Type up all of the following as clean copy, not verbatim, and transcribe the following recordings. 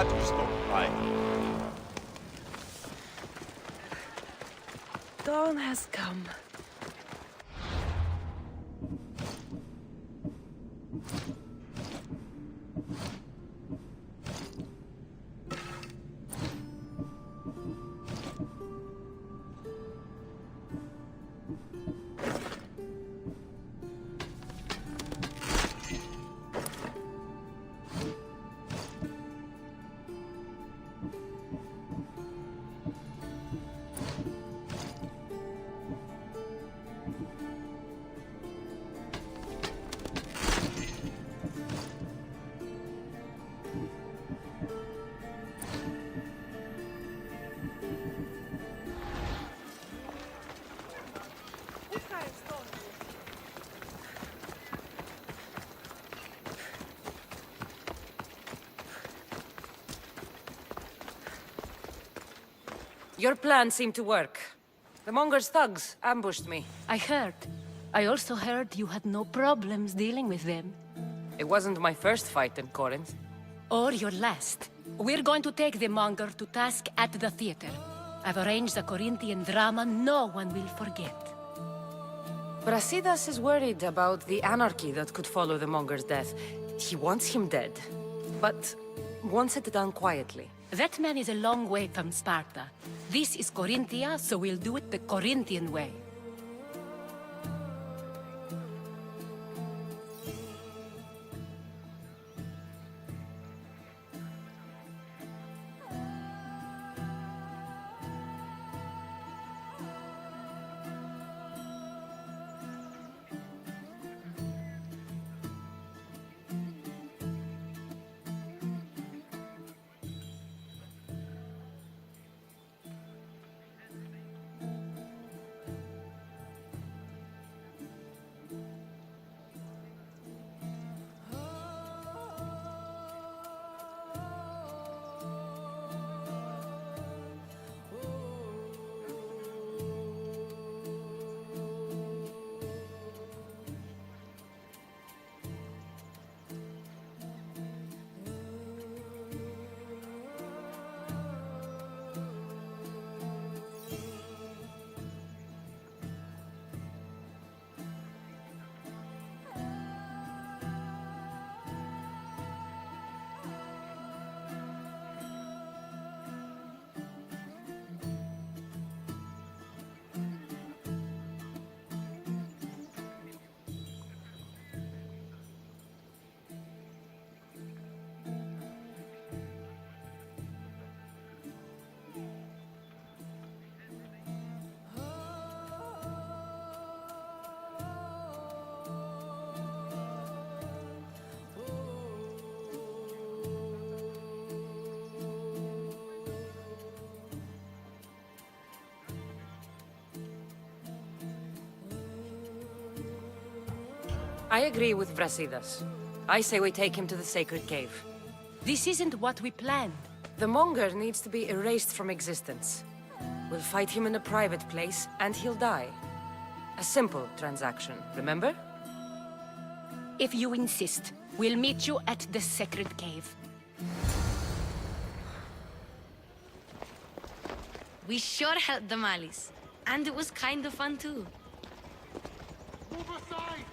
glad you stopped by. Dawn has come. Your plan seemed to work. The Monger's thugs ambushed me. I heard. I also heard you had no problems dealing with them. It wasn't my first fight in Corinth. Or your last. We're going to take the Monger to task at the theater. I've arranged a Corinthian drama no one will forget. Brasidas is worried about the anarchy that could follow the Monger's death. He wants him dead, but wants it done quietly. That man is a long way from Sparta. This is Corinthia, so we'll do it the Corinthian way. I agree with Brasidas. I say we take him to the sacred cave. This isn't what we planned. The Monger needs to be erased from existence. We'll fight him in a private place, and he'll die. A simple transaction, remember? If you insist, we'll meet you at the sacred cave. We sure helped the Malis. And it was kind of fun too. Move aside!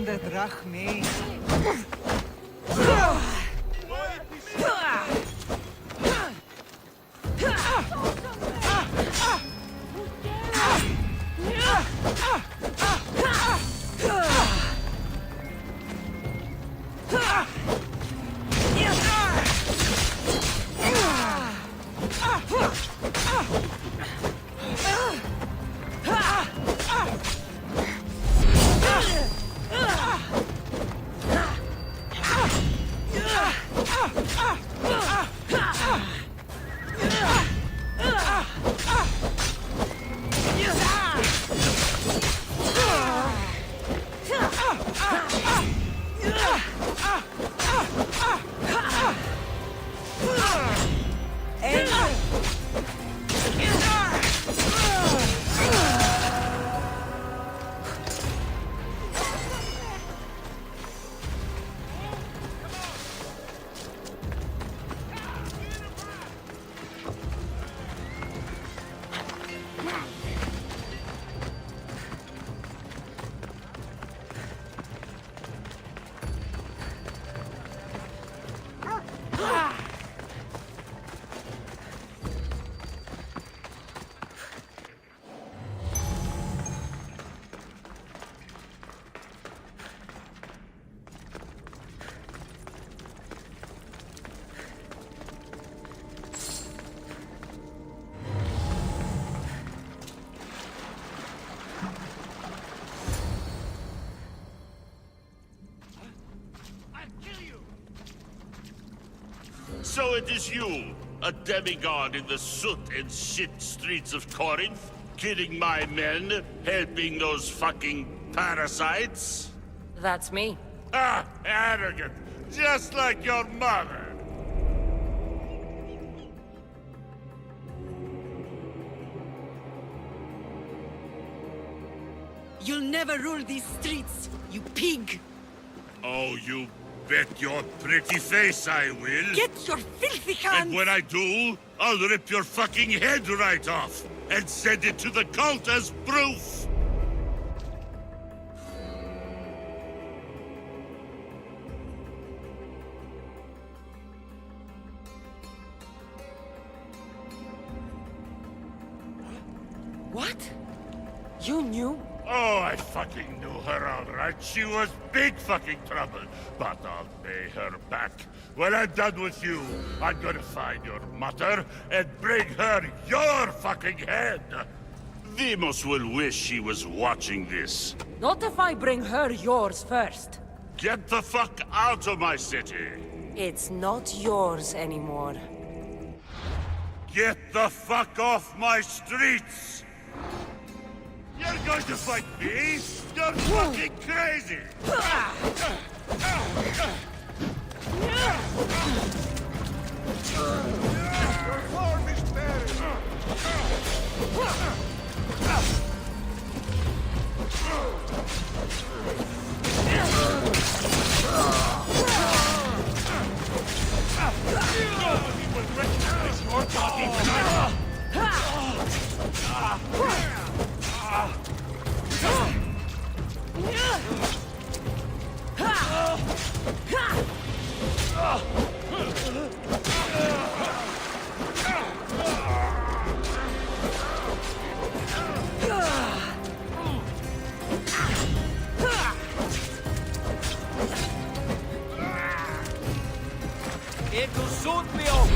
The drachme. So it is you, a demigod in the soot and shit streets of Corinth, killing my men, helping those fucking parasites? That's me. Ah, arrogant, just like your mother. You'll never rule these streets, you pig! Oh, you bet your pretty face I will. Get your filthy hands! And when I do, I'll rip your fucking head right off and send it to the cult as proof. What? You knew? Oh, I fucking knew her all right. She was big fucking trouble. But I'll pay her back. When I'm done with you, I'm gonna find your mother and bring her your fucking head. Demos will wish she was watching this. Not if I bring her yours first. Get the fuck out of my city. It's not yours anymore. Get the fuck off my streets! You're going to fight me? You're fucking crazy! Your form is buried! Nobody will recognize your body tonight! It'll suit me all.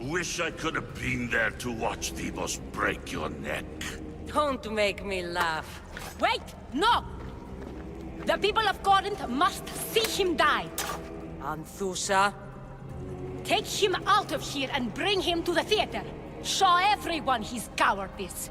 Wish I could have been there to watch Demos break your neck. Don't make me laugh. Wait! No! The people of Corinth must see him die. Anthusa? Take him out of here and bring him to the theater. Show everyone his cowardice.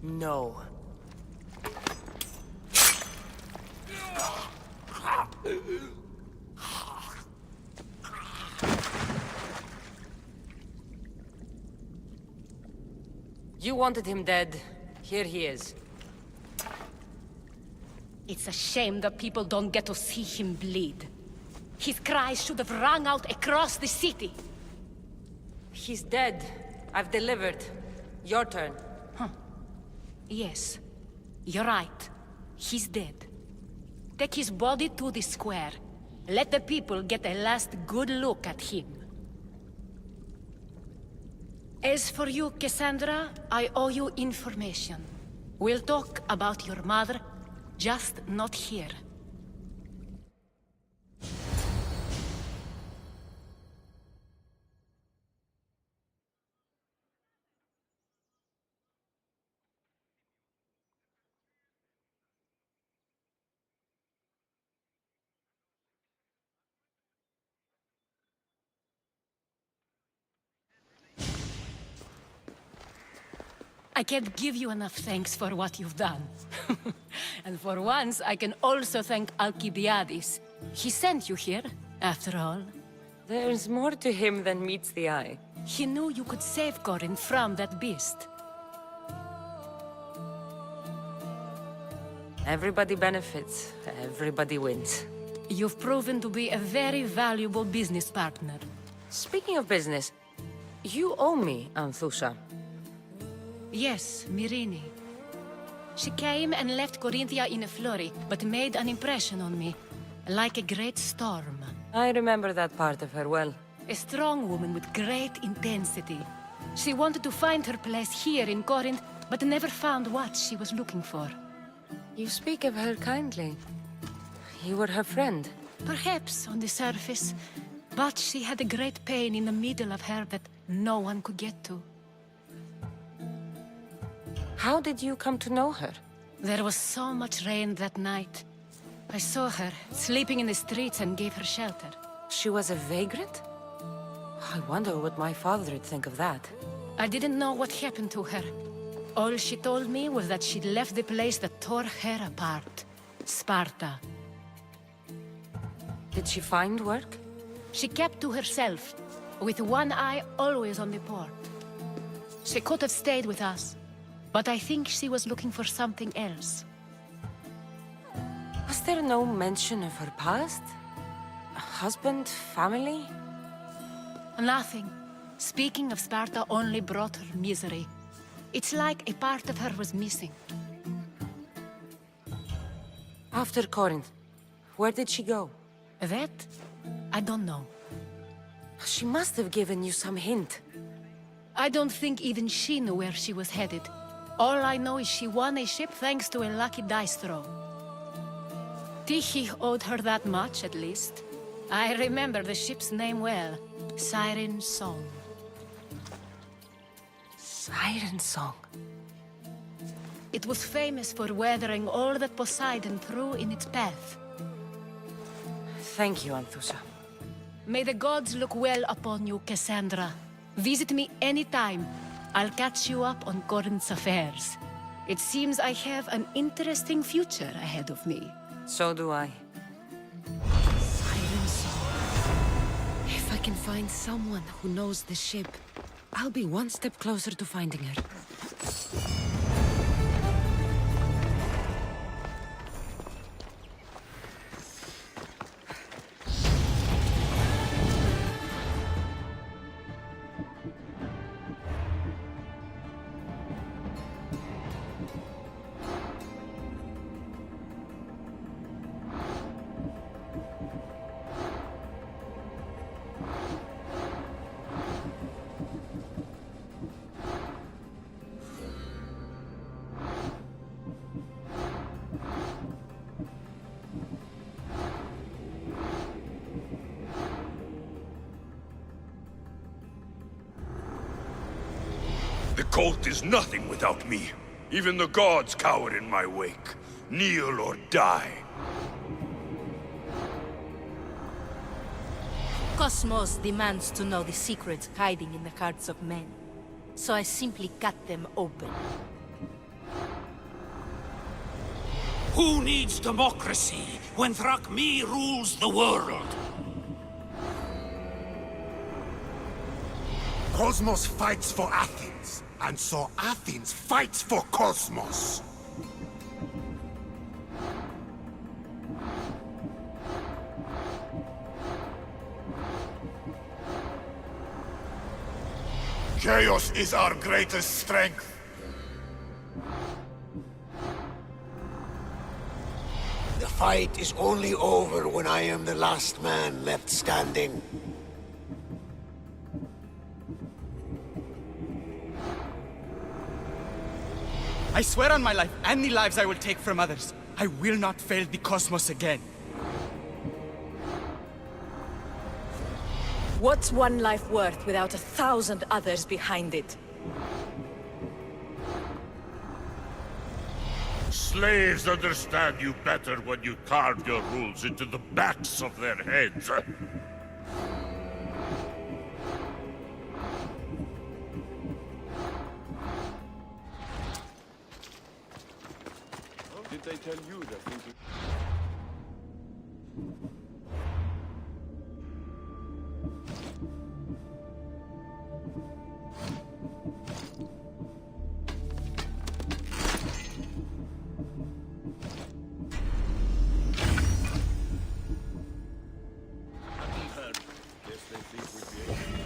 No. You wanted him dead. Here he is. It's a shame that people don't get to see him bleed. His cries should have rung out across the city. He's dead. I've delivered. Your turn. Yes, you're right. He's dead. Take his body to the square. Let the people get a last good look at him. As for you, Cassandra, I owe you information. We'll talk about your mother, just not here. I can't give you enough thanks for what you've done. And for once, I can also thank Alcibiades. He sent you here, after all. There's more to him than meets the eye. He knew you could save Corinth from that beast. Everybody benefits. Everybody wins. You've proven to be a very valuable business partner. Speaking of business, you owe me, Anthusha. Yes, Myrine. She came and left Corinthia in a flurry, but made an impression on me, like a great storm. I remember that part of her well. A strong woman with great intensity. She wanted to find her place here in Corinth, but never found what she was looking for. You speak of her kindly. You were her friend. Perhaps on the surface, but she had a great pain in the middle of her that no one could get to. How did you come to know her? There was so much rain that night. I saw her, sleeping in the streets, and gave her shelter. She was a vagrant? I wonder what my father would think of that. I didn't know what happened to her. All she told me was that she'd left the place that tore her apart. Sparta. Did she find work? She kept to herself, with one eye always on the port. She could have stayed with us, but I think she was looking for something else. Was there no mention of her past? A husband, family? Nothing. Speaking of Sparta only brought her misery. It's like a part of her was missing. After Corinth, where did she go? That? I don't know. She must have given you some hint. I don't think even she knew where she was headed. All I know is she won a ship thanks to a lucky dice throw. Tyche owed her that much, at least. I remember the ship's name well. Siren Song. Siren Song. It was famous for weathering all that Poseidon threw in its path. Thank you, Anthusha. May the gods look well upon you, Cassandra. Visit me anytime. I'll catch you up on Corinth's affairs. It seems I have an interesting future ahead of me. So do I. Siren Song. If I can find someone who knows the ship, I'll be one step closer to finding her. The cult is nothing without me. Even the gods cower in my wake. Kneel or die. Cosmos demands to know the secrets hiding in the hearts of men. So I simply cut them open. Who needs democracy when Thrakmi rules the world? Cosmos fights for Athens, and so Athens fights for Cosmos. Chaos is our greatest strength. The fight is only over when I am the last man left standing. I swear on my life and the lives I will take from others, I will not fail the cosmos again. What's one life worth without 1,000 others behind it? Slaves understand you better when you carve your rules into the backs of their heads. Did they tell you they're thinking? Guess they think we'd be able to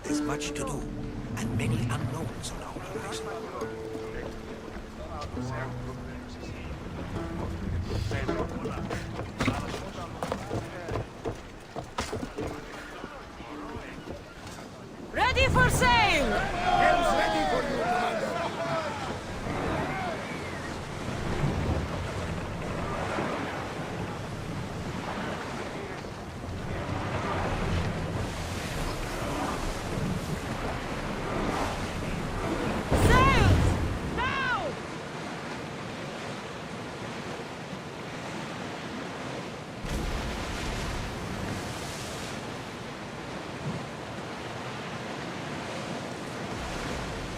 There's much to do, and many unknowns on our horizon. Ready for sail! Helm's ready for you, Commander. Sails! Now!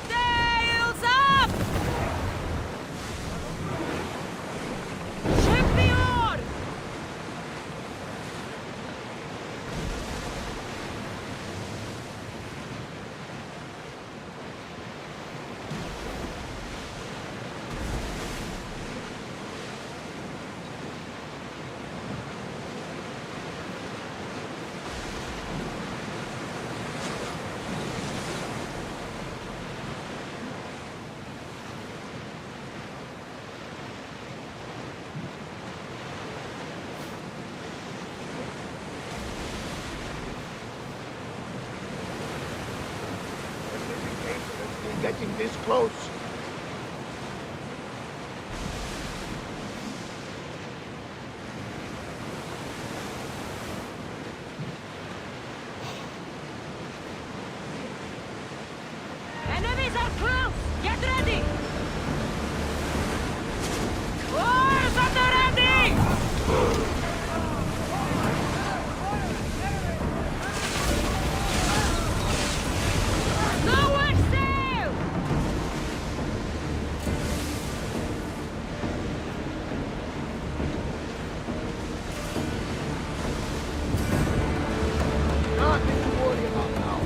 Sails up! Ship the oar! Getting this close. Enemies are close! Get ready! Oars at the ready! Lower sail! Nothing to worry about now.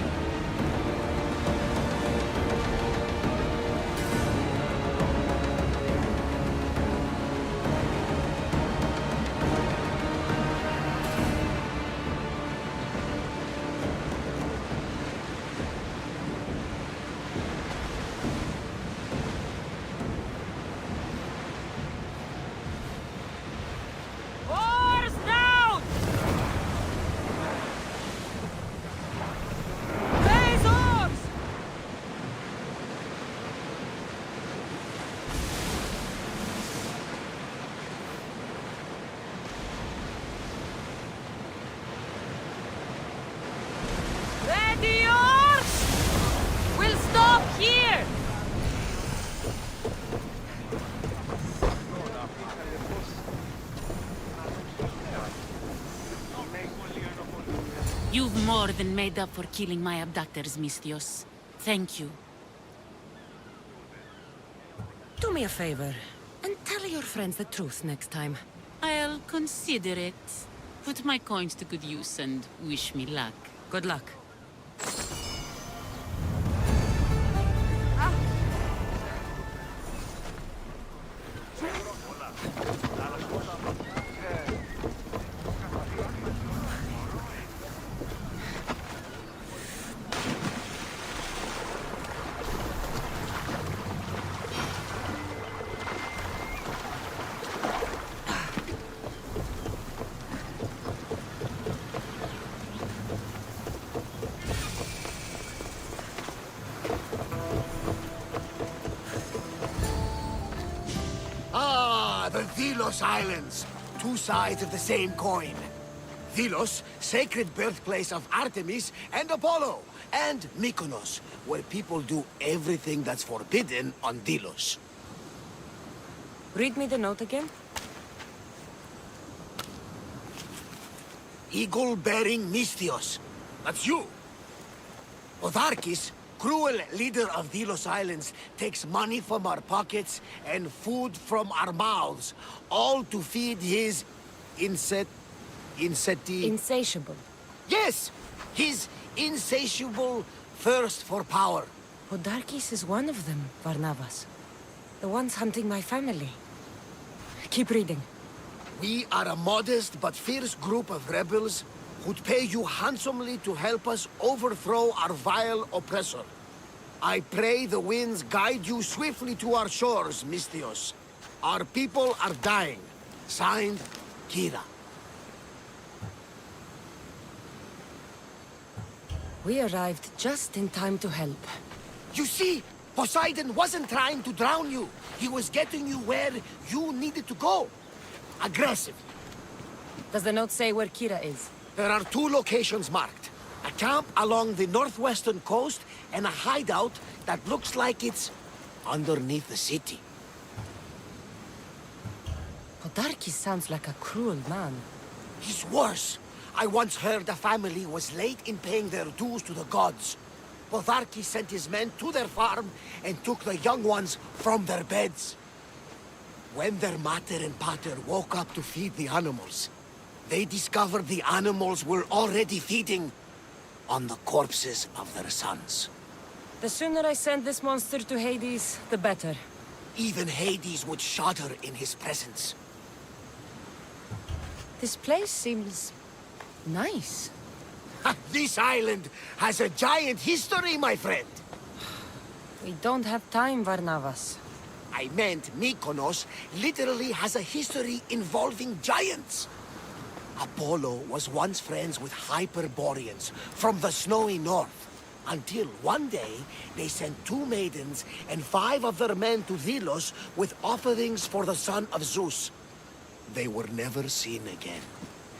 Oars down! Raise oars! Ready oars! We'll stop here! You've more than made up for killing my abductors, Misthios. Thank you. Do me a favor, and tell your friends the truth next time. I'll consider it. Put my coins to good use and wish me luck. Good luck. Ah, the Delos Islands. Two sides of the same coin. Delos, sacred birthplace of Artemis and Apollo. And Mykonos, where people do everything that's forbidden on Delos. Read me the note again. Eagle-bearing Misthios. That's you. Otharkis, cruel leader of Delos Islands, takes money from our pockets and food from our mouths, all to feed his Insatiable. Yes! His insatiable thirst for power. Podarkis is one of them, Varnavas. The ones hunting my family. Keep reading. We are a modest but fierce group of rebels who'd pay you handsomely to help us overthrow our vile oppressor. I pray the winds guide you swiftly to our shores, Misthios. Our people are dying. Signed, Kira. We arrived just in time to help. You see, Poseidon wasn't trying to drown you. He was getting you where you needed to go. Aggressive. Does the note say where Kira is? There are 2 locations marked. A camp along the northwestern coast and a hideout that looks like it's underneath the city. Podarkis sounds like a cruel man. He's worse. I once heard a family was late in paying their dues to the gods. Podarkis sent his men to their farm and took the young ones from their beds. When their mater and pater woke up to feed the animals, they discovered the animals were already feeding on the corpses of their sons. The sooner I send this monster to Hades, the better. Even Hades would shudder in his presence. This place seems nice. This island has a giant history, my friend. We don't have time, Varnavas. I meant Mykonos literally has a history involving giants. Apollo was once friends with Hyperboreans from the snowy north, until one day they sent 2 maidens and 5 of their men to Delos with offerings for the son of Zeus. They were never seen again.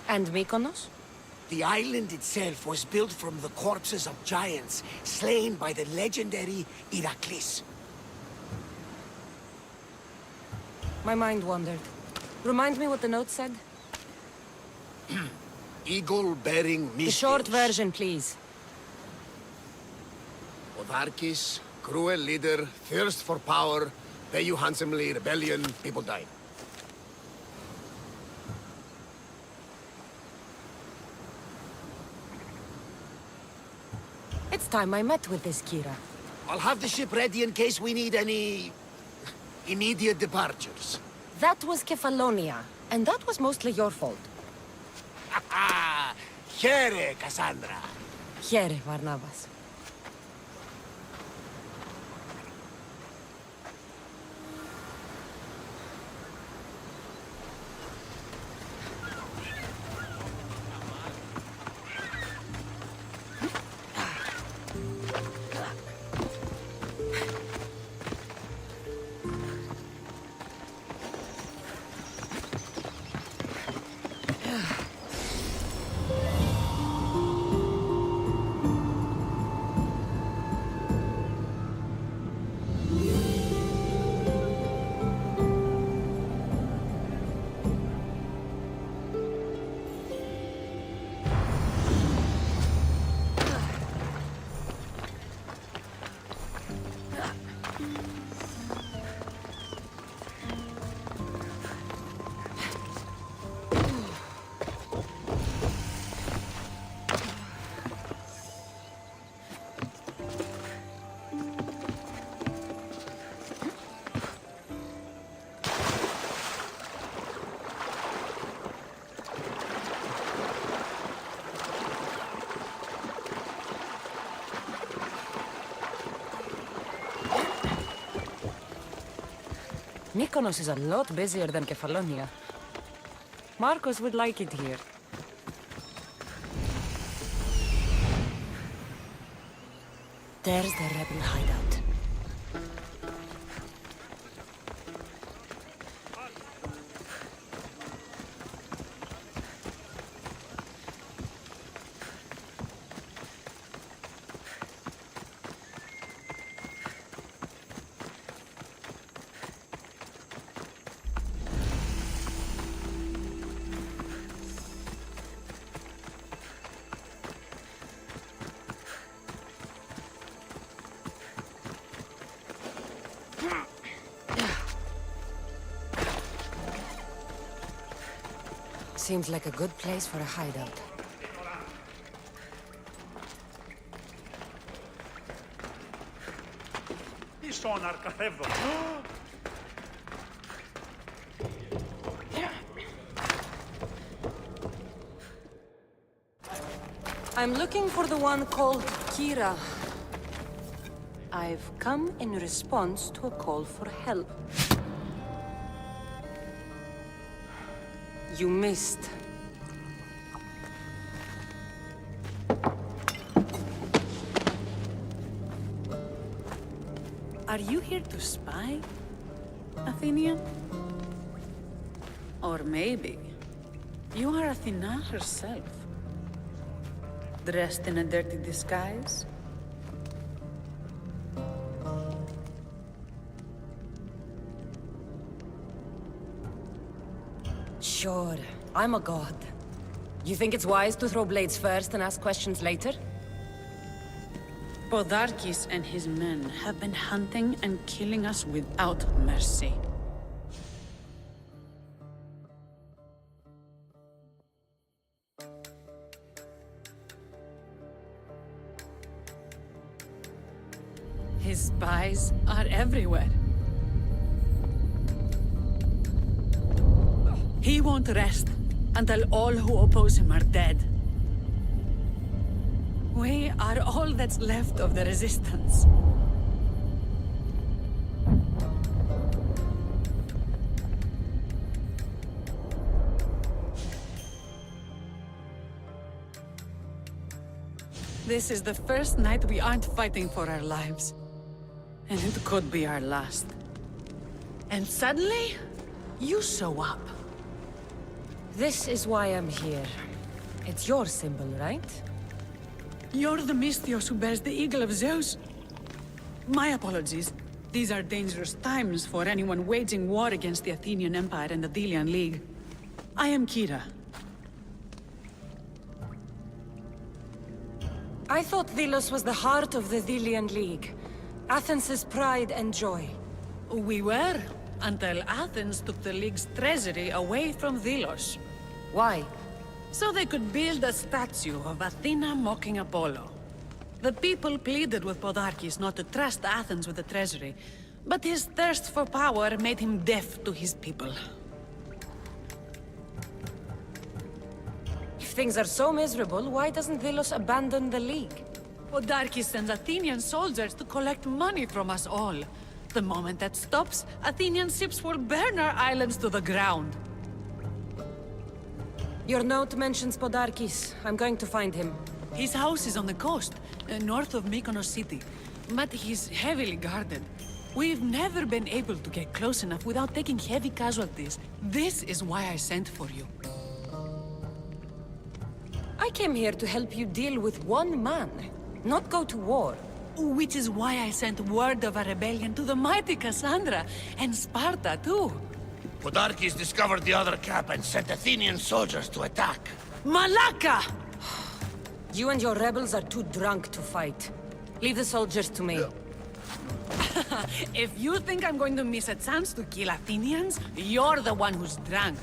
And Mykonos? The island itself was built from the corpses of giants slain by the legendary Heracles. My mind wandered. Remind me what the note said? Eagle-bearing The Mystios. short version, please. Podarkis, cruel leader, thirst for power, pay you handsomely, rebellion, people die. It's time I met with this Kira. I'll have the ship ready in case we need any immediate departures. That was Kefalonia, and that was mostly your fault. Here, Cassandra. Here, Varnavas. Mykonos is a lot busier than Kefalonia. Marcos would like it here. There's the rebel hideout. Seems like a good place for a hideout. I'm looking for the one called Kira. I've come in response to a call for help. You missed. Are you here to spy, Athenian? Or maybe you are Athena herself, dressed in a dirty disguise? Sure, I'm a god. You think it's wise to throw blades first and ask questions later? Podarkes and his men have been hunting and killing us without mercy. His spies are everywhere. He won't rest until all who oppose him are dead. We are all that's left of the resistance. This is the first night we aren't fighting for our lives. And it could be our last. And suddenly, you show up. This is why I'm here. It's your symbol, right? You're the Mystios who bears the eagle of Zeus. My apologies. These are dangerous times for anyone waging war against the Athenian Empire and the Delian League. I am Kira. I thought Delos was the heart of the Delian League. Athens' pride and joy. We were, until Athens took the League's treasury away from Delos. Why? So they could build a statue of Athena mocking Apollo. The people pleaded with Podarkes not to trust Athens with the treasury, but his thirst for power made him deaf to his people. If things are so miserable, why doesn't Delos abandon the League? Podarkes sends Athenian soldiers to collect money from us all. The moment that stops, Athenian ships will burn our islands to the ground. Your note mentions Podarkes. I'm going to find him. His house is on the coast, north of Mykonos city. But he's heavily guarded. We've never been able to get close enough without taking heavy casualties. This is why I sent for you. I came here to help you deal with one man, not go to war. Which is why I sent word of a rebellion to the mighty Cassandra, and Sparta too. Podarkes discovered the other camp and sent Athenian soldiers to attack. Malaka! You and your rebels are too drunk to fight. Leave the soldiers to me. If you think I'm going to miss a chance to kill Athenians, you're the one who's drunk.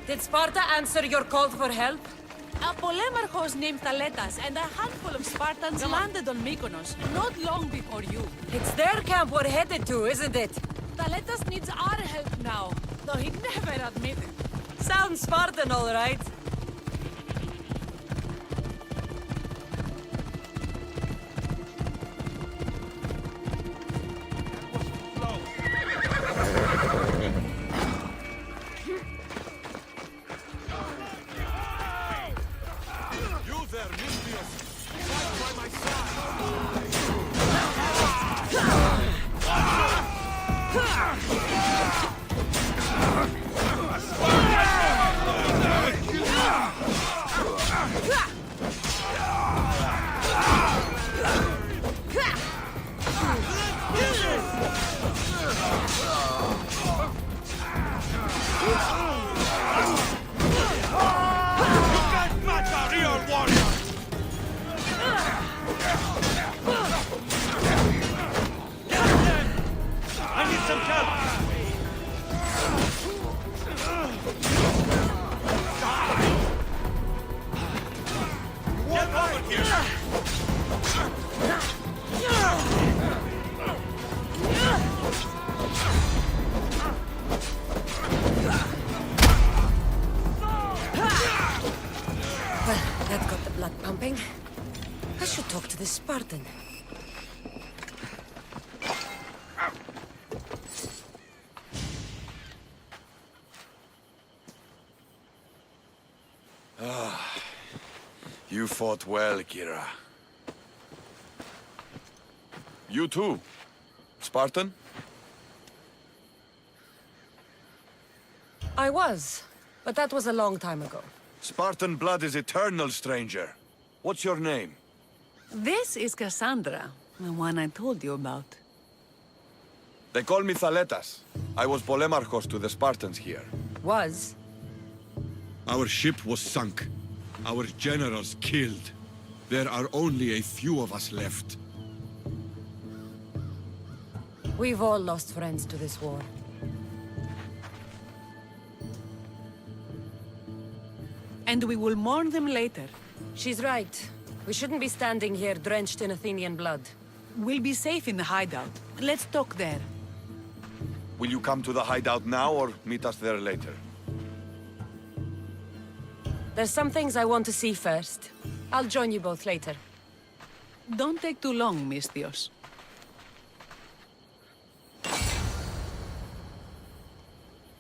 Did Sparta answer your call for help? A polemarchos named Thaletas and a handful of Spartans landed on Mykonos, not long before you. It's their camp we're headed to, isn't it? Thaletas needs our help now, though he'd never admit it. Sounds Spartan, all right. You fought well, Kira. You too. Spartan? I was, but that was a long time ago. Spartan blood is eternal, stranger. What's your name? This is Cassandra, the one I told you about. They call me Thaletas. I was Polemarchos to the Spartans here. Was? Our ship was sunk. Our generals killed. There are only a few of us left. We've all lost friends to this war. And we will mourn them later. She's right. We shouldn't be standing here drenched in Athenian blood. We'll be safe in the hideout. Let's talk there. Will you come to the hideout now or meet us there later? There's some things I want to see first. I'll join you both later. Don't take too long, Misthios.